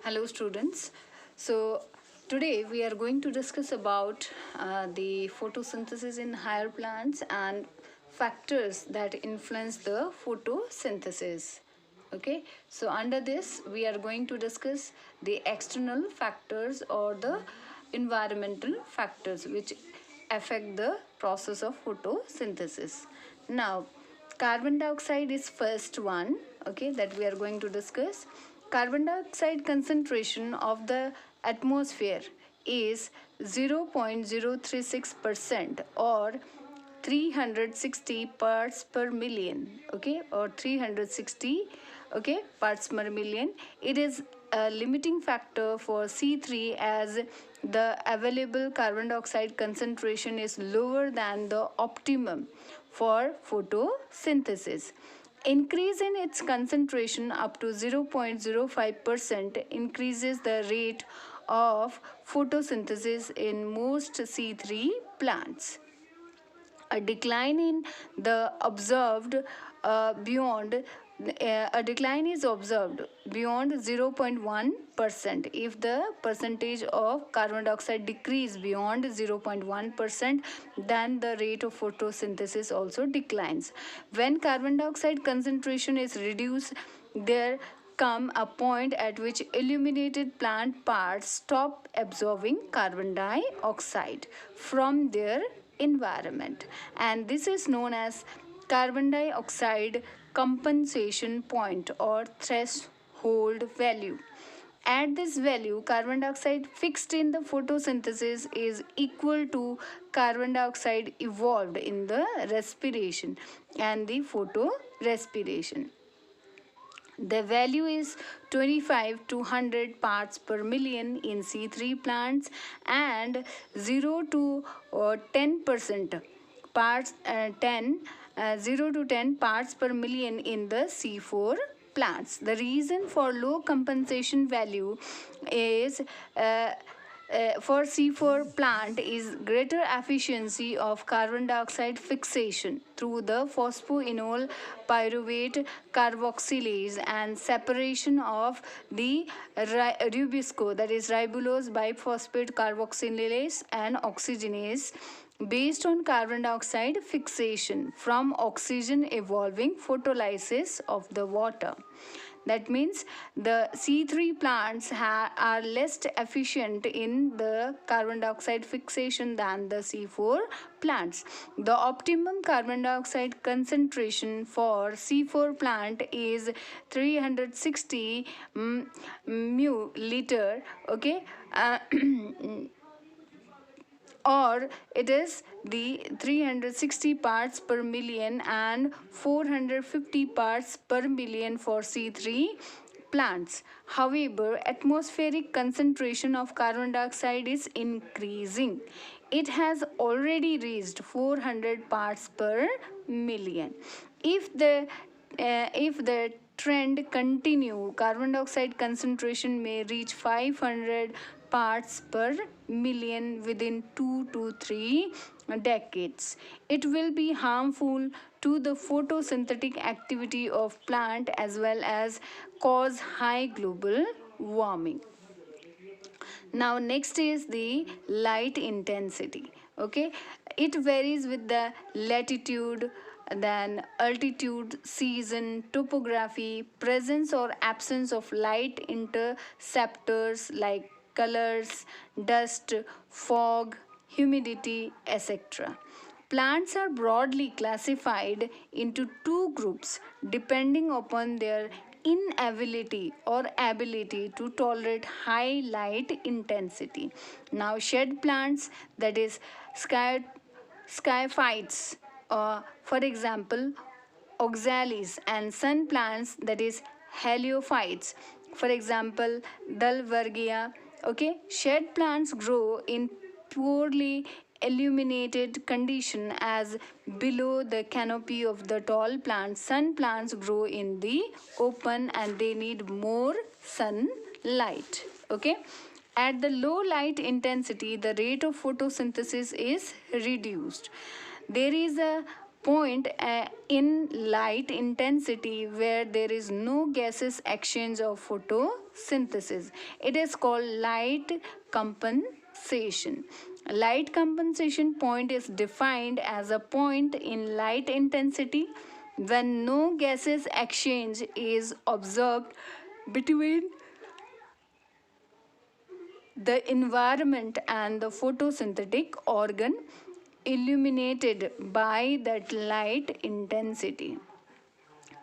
Hello students. So today we are going to discuss about the photosynthesis in higher plants and factors that influence the photosynthesis. Okay, so under this we are going to discuss the external factors or the environmental factors which affect the process of photosynthesis. Now carbon dioxide is first one, okay, that we are going to discuss. Carbon dioxide concentration of the atmosphere is 0.036% or 360 parts per million, okay, or 360, okay, parts per million. It is a limiting factor for C3 as the available carbon dioxide concentration is lower than the optimum for photosynthesis. Increase in its concentration up to 0.05% increases the rate of photosynthesis in most C3 plants. A decline in the observed beyond a decline is observed beyond 0.1% if the percentage of carbon dioxide decrease beyond 0.1%, then the rate of photosynthesis also declines. When carbon dioxide concentration is reduced, there come a point at which illuminated plant parts stop absorbing carbon dioxide from their environment, and this is known as carbon dioxide compensation point or threshold value. At this value, carbon dioxide fixed in the photosynthesis is equal to carbon dioxide evolved in the respiration and the photorespiration. The value is 25 to 100 parts per million in C3 plants and 0 to 10% parts 0 to 10 parts per million in the C4 plants. The reason for low compensation value is for C4 plant is greater efficiency of carbon dioxide fixation through the phosphoenol pyruvate carboxylase and separation of the ribosco, that is ribulose biphosphate carboxylase and oxygenase, based on carbon dioxide fixation from oxygen evolving photolysis of the water. That means the C3 plants are less efficient in the carbon dioxide fixation than the C4 plants. The optimum carbon dioxide concentration for C4 plant is 360 mu liter, okay, or it is the 360 parts per million and 450 parts per million for C3 plants. However, atmospheric concentration of carbon dioxide is increasing. It has already reached 400 parts per million. If the trend continue, carbon dioxide concentration may reach 500 parts per million within 2 to 3 decades. It will be harmful to the photosynthetic activity of plant as well as cause high global warming. Now next is the light intensity, okay. It varies with the latitude, then altitude, season, topography, presence or absence of light interceptors like colors, dust, fog, humidity, etc. Plants are broadly classified into two groups depending upon their inability or ability to tolerate high light intensity. Now, shade plants, that is skyphytes, for example, oxalis, and sun plants, that is heliophytes, for example, Dalbergia. Okay, shade plants grow in poorly illuminated condition as below the canopy of the tall plants. Sun plants grow in the open and they need more sunlight. Okay, at the low light intensity the rate of photosynthesis is reduced. There is a point in light intensity where there is no gases exchange of photosynthesis. It is called light compensation. Light compensation point is defined as a point in light intensity when no gases exchange is observed between the environment and the photosynthetic organ illuminated by that light intensity.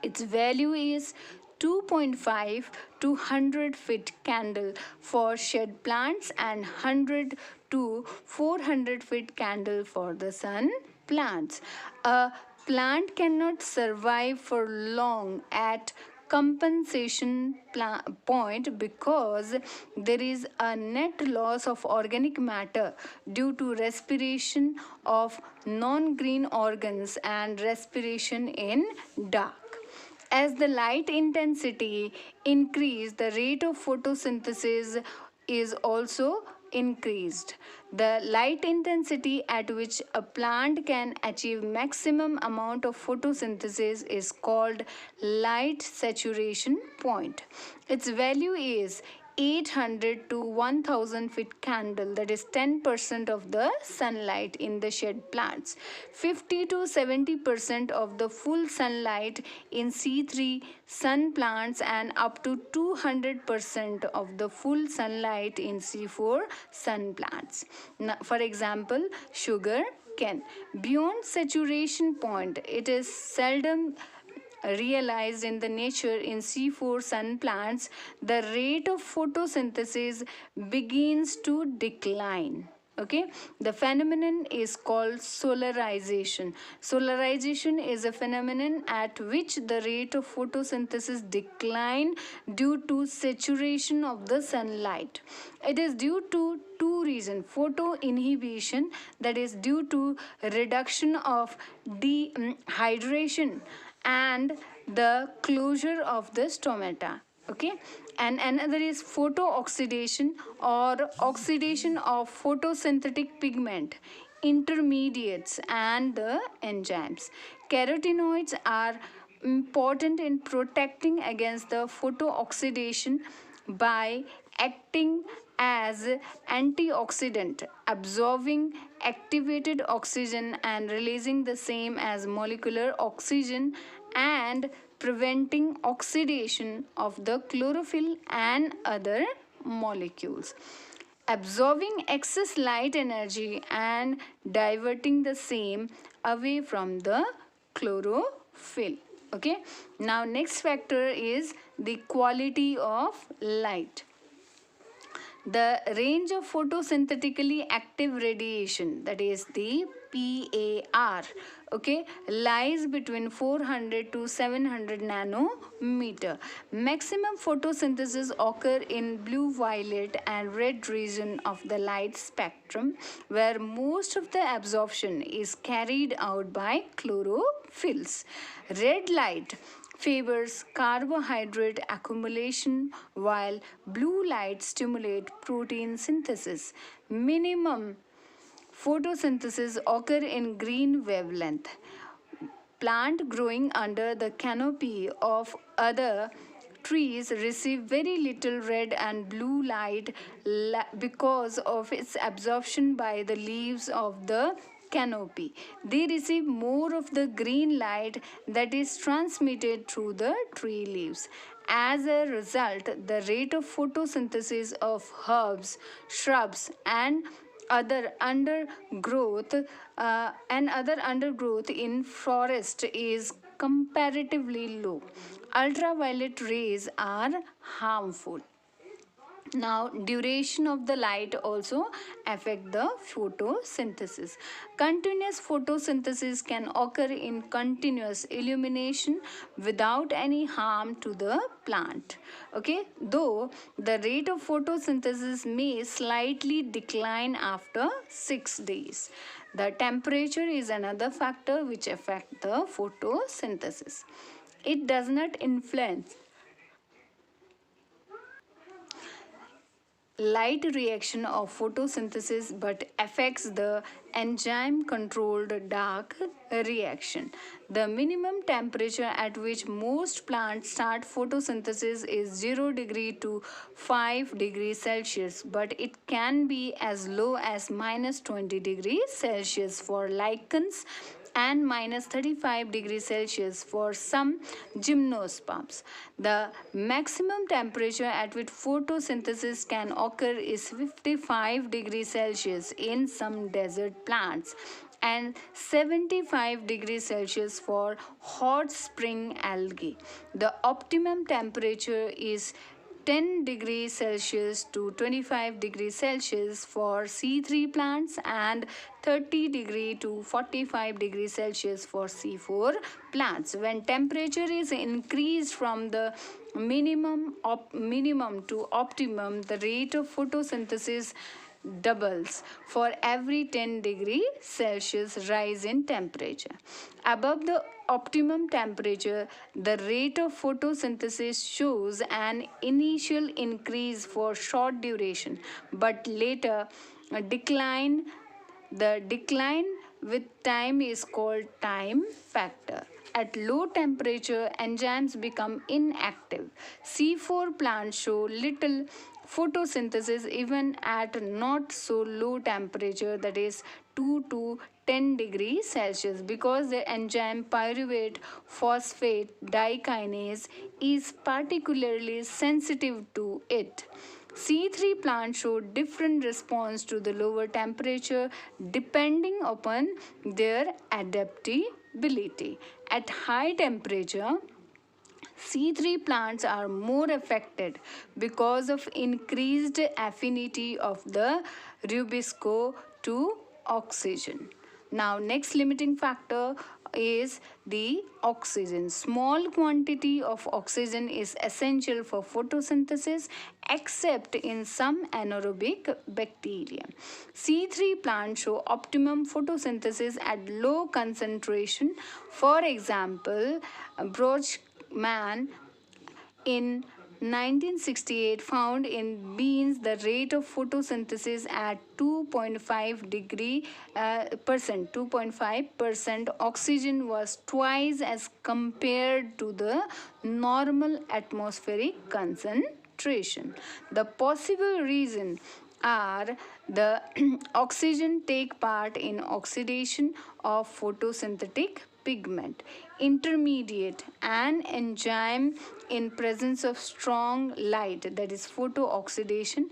Its value is 2.5 to 100 feet candle for shade plants and 100 to 400 feet candle for the sun plants. A plant cannot survive for long at compensation point because there is a net loss of organic matter due to respiration of non-green organs and respiration in dark. As the light intensity increase, the rate of photosynthesis is also increased. The light intensity at which a plant can achieve maximum amount of photosynthesis is called light saturation point. Its value is 800 to 1000 feet candle, that is 10% of the sunlight in the shade plants, 50 to 70% of the full sunlight in C3 sun plants, and up to 200% of the full sunlight in C4 sun plants. Now, for example, sugar cane. Beyond saturation point, it is seldom realized in the nature. In C4 sun plants, the rate of photosynthesis begins to decline. Okay, the phenomenon is called solarization. Solarization is a phenomenon at which the rate of photosynthesis decline due to saturation of the sunlight. It is due to two reasons: photo inhibition, that is due to reduction of dehydration, and the closure of the stomata. Okay, and another is photooxidation or oxidation of photosynthetic pigment intermediates and the enzymes. Carotenoids are important in protecting against the photooxidation by acting as antioxidant, absorbing activated oxygen and releasing the same as molecular oxygen, and preventing oxidation of the chlorophyll and other molecules, absorbing excess light energy and diverting the same away from the chlorophyll. Okay, now next factor is the quality of light. The range of photosynthetically active radiation, that is the PAR, okay, lies between 400 to 700 nanometer. Maximum photosynthesis occur in blue, violet and red region of the light spectrum, where most of the absorption is carried out by chlorophylls. Red light favors carbohydrate accumulation, while blue light stimulate protein synthesis. Minimum photosynthesis occur in green wavelength. Plant growing under the canopy of other trees receive very little red and blue light because of its absorption by the leaves of the canopy. They receive more of the green light that is transmitted through the tree leaves. As a result, the rate of photosynthesis of herbs, shrubs, and other undergrowth in forest is comparatively low. Ultraviolet rays are harmful. Now, duration of the light also affect the photosynthesis. Continuous photosynthesis can occur in continuous illumination without any harm to the plant. Okay, though the rate of photosynthesis may slightly decline after 6 days. The temperature is another factor which affect the photosynthesis. It does not influence light reaction of photosynthesis but affects the enzyme controlled dark reaction. The minimum temperature at which most plants start photosynthesis is 0 degree to 5 degrees Celsius, but it can be as low as minus 20 degrees Celsius for lichens and minus 35 degrees Celsius for some gymnosperms. The maximum temperature at which photosynthesis can occur is 55 degrees Celsius in some desert plants and 75 degrees Celsius for hot spring algae. The optimum temperature is 10 degrees Celsius to 25 degrees Celsius for C3 plants and 30 degree to 45 degrees Celsius for C4 plants. When temperature is increased from the minimum to optimum, the rate of photosynthesis doubles for every 10 degree Celsius rise in temperature. Above the optimum temperature, the rate of photosynthesis shows an initial increase for short duration, but later a decline. The decline with time is called time factor. At low temperature, enzymes become inactive. C4 plants show little photosynthesis even at not so low temperature, that is 2 to 10 degrees Celsius, because the enzyme pyruvate phosphate dikinase is particularly sensitive to it. C3 plants show different response to the lower temperature depending upon their adaptability. At high temperature, C3 plants are more affected because of increased affinity of the rubisco to oxygen. Now, next limiting factor is the oxygen. Small quantity of oxygen is essential for photosynthesis except in some anaerobic bacteria. C3 plants show optimum photosynthesis at low concentration. For example, Brochman in 1968 found in beans the rate of photosynthesis at 2.5 degree percent 2.5% oxygen was twice as compared to the normal atmospheric concentration. The possible reason are the oxygen take part in oxidation of photosynthetic pigment, intermediate an enzyme in presence of strong light, that is photooxidation.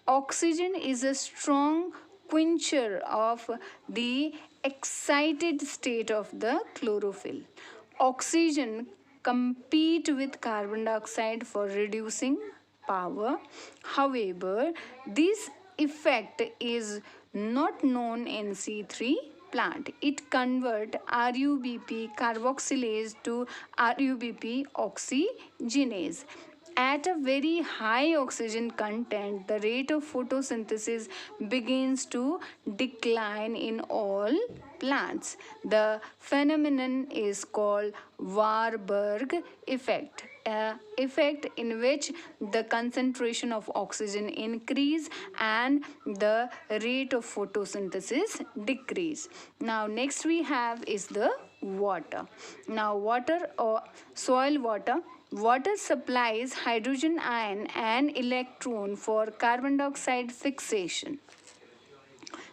Oxygen is a strong quencher of the excited state of the chlorophyll. Oxygen compete with carbon dioxide for reducing power. However, this effect is not known in C3 plant. It convert RUBP carboxylase to RUBP oxygenase. At a very high oxygen content, the rate of photosynthesis begins to decline in all plants. The phenomenon is called Warburg effect. Effect in which the concentration of oxygen increase and the rate of photosynthesis decrease. Now next we have is the water. Now water or soil water. Water supplies hydrogen ion and electron for carbon dioxide fixation.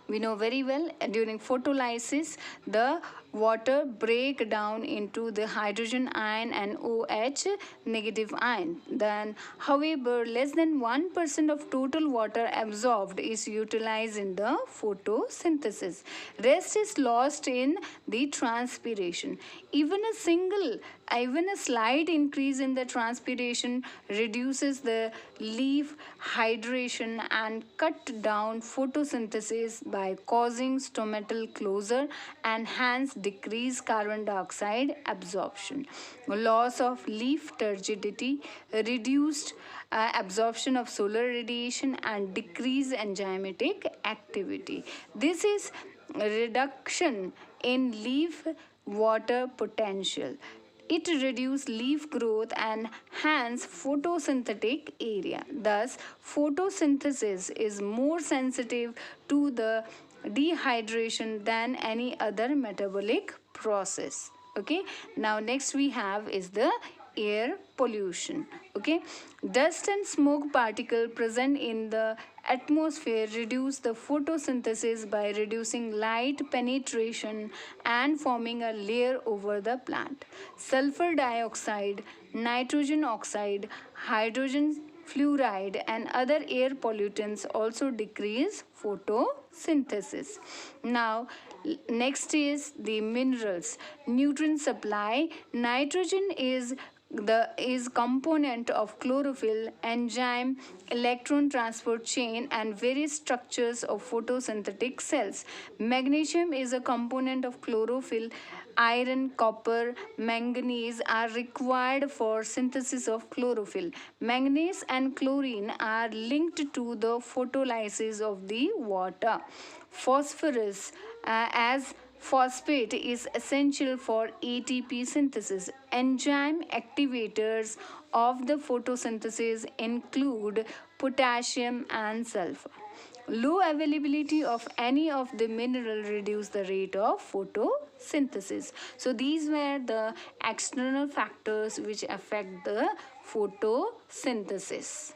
We know very well during photolysis the water break down into the hydrogen ion and OH negative ion. Then however less than 1% of total water absorbed is utilized in the photosynthesis. Rest is lost in the transpiration. Even a slight increase in the transpiration reduces the leaf hydration and cut down photosynthesis by causing stomatal closure and hence decrease carbon dioxide absorption. Loss of leaf turgidity, reduced absorption of solar radiation and decreased enzymatic activity. This is reduction in leaf water potential. It reduces leaf growth and hence photosynthetic area. Thus, photosynthesis is more sensitive to the dehydration than any other metabolic process. Okay, now next we have is the air pollution. Okay, dust and smoke particle present in the atmosphere reduce the photosynthesis by reducing light penetration and forming a layer over the plant. Sulfur dioxide, nitrogen oxide, hydrogen fluoride and other air pollutants also decrease photosynthesis. Now next is the minerals, nutrient supply. Nitrogen is component of chlorophyll, enzyme, electron transport chain and various structures of photosynthetic cells. Magnesium is a component of chlorophyll. Iron, copper, manganese are required for synthesis of chlorophyll. Manganese and chlorine are linked to the photolysis of the water. Phosphorus as phosphate is essential for ATP synthesis. Enzyme activators of the photosynthesis include potassium and sulfur. Low availability of any of the mineral reduce the rate of photosynthesis. So these were the external factors which affect the photosynthesis.